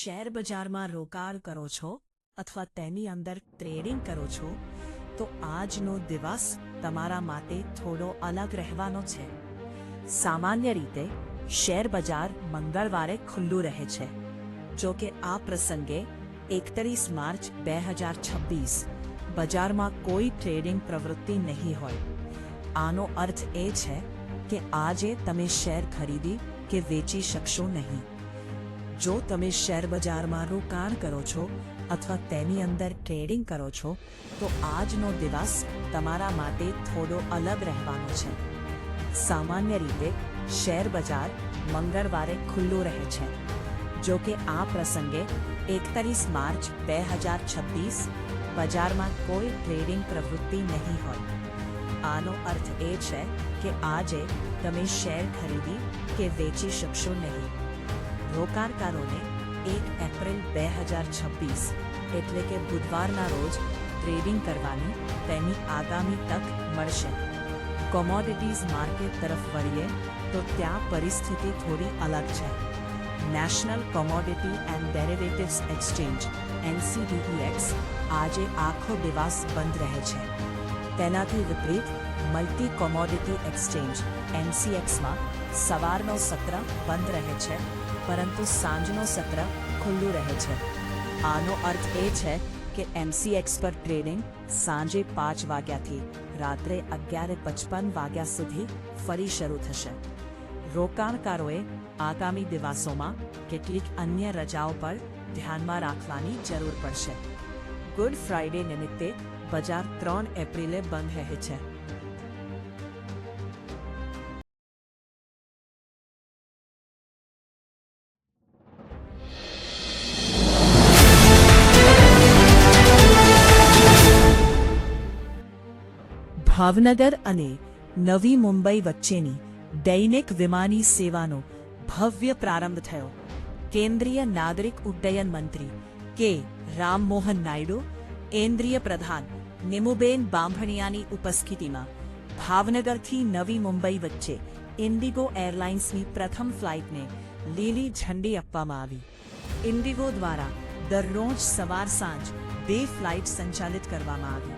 Share બજારમાં રોકાણ કરો છો અથવા તેની અંદર ટ્રેડિંગ કરો છો તો આજનો દિવસ તમારા માટે થોડો અલગ રહેવાનો છે. સામાન્ય રીતે શેર બજાર મંગળવારે ખુલ્લું રહે છે. જો કે આ પ્રસંગે 31 માર્ચ 2026 બજારમાં કોઈ ટ્રેડિંગ પ્રવૃત્તિ નહીં હોય. આનો અર્થ એ છે કે આજે તમે શેર ખરીદી કે વેચી શકશો નહીં. જો તમે શેર બજારમાં રોકાણ કરો છો અથવા તેની અંદર ટ્રેડિંગ કરો છો તો આજનો દિવસ તમારા માટે થોડો અલગ રહેવાનો છે. સામાન્ય રીતે શેર બજાર મંગળવારે ખુલ્લું રહે છે. જો કે આ પ્રસંગે 31 માર્ચ 2026 બજારમાં કોઈ ટ્રેડિંગ પ્રવૃત્તિ નહીં હોય. આનો અર્થ એ છે કે આજે તમે શેર ખરીદી કે વેચી શકશો નહીં. રોકાણકારોને 1 એપ્રિલ 2026 એટલે કે બુધવારના રોજ ટ્રેડિંગ કરવાની તેની આગામી તક મળશે. કોમોડિટીઝ માર્કેટ તરફ વળીએ તો ત્યાં પરિસ્થિતિ થોડી અલગ છે. National commodity and derivatives exchange NCDEX આજે આખો દિવસ બંધ રહે છે. તેનાથી વિપરીત મલ્ટી કોમોડિટી એક્સચેન્જ MCXમાં સવારનો સત્ર બંધ રહે છે પરંતુ સાંજનો સત્ર ખુલ્લું રહે છે. આનો અર્થ એ છે કે MCX પર ટ્રેડિંગ સાંજે 5 વાગ્યાથી રાત્રે 11:55 વાગ્યા સુધી ફરી શરૂ થશે. રોકાણકારોએ આગામી દિવસોમાં કેટલીક અન્ય રજાઓ પર ધ્યાનમાં રાખવાની જરૂર પડશે. ગુડ ફ્રાઇડે નિમિત્તે બજાર 3 એપ્રિલે બંધ રહે છે. ભાવનગર અને નવી મુંબઈ વચ્ચેની દૈનિક વિમાની સેવાનો ભવ્ય પ્રારંભ થયો. કેન્દ્રીય નાગરિક ઉડ્ડયન મંત્રી કે રામમોહન નાયડુ, કેન્દ્રીય પ્રધાન નિમુબેન બાંભણિયાની ઉપસ્થિતિમાં ભાવનગરથી નવી મુંબઈ વચ્ચે ઇન્ડિગો એરલાઇન્સની પ્રથમ ફ્લાઇટને લીલી ઝંડી આપવામાં આવી. ઇન્ડિગો દ્વારા દરરોજ સવાર સાંજ 2 ફ્લાઇટ સંચાલિત કરવામાં આવી,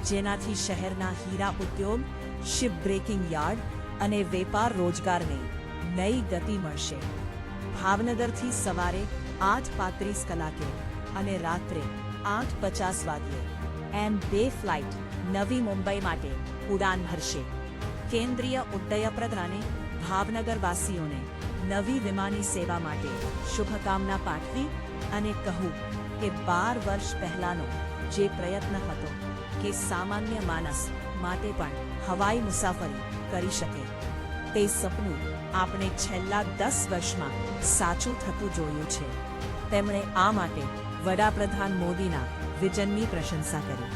જેનાથી શહેરના હીરા ઉદ્યોગ, શિપ બ્રેકિંગ યાર્ડ અને વેપાર રોજગારને નઈ ગતિ મળશે. ભાવનગરથી સવારે 8:35 કલાકે અને રાત્રે 8:50 વાગ્યે એમ 2 ફ્લાઇટ નવી મુંબઈ માટે ઉડાન ભરશે. કેન્દ્રીય ઉડ્ડયન પ્રધાને ભાવનગરવાસીઓને નવી વિમાની સેવા માટે શુભકામના પાઠવી અને કહ્યું કે 12 વર્ષ પહેલાનો જે પ્રયત્ન હતો કે સામાન્ય માણસ માટે પણ હવાઈ મુસાફરી કરી શકે, તે સપનું આપણે છેલ્લા 10 વર્ષમાં સાચું થતું જોયું છે. તેમણે આ માટે વડાપ્રધાન મોદીના વિઝનની પ્રશંસા કરી.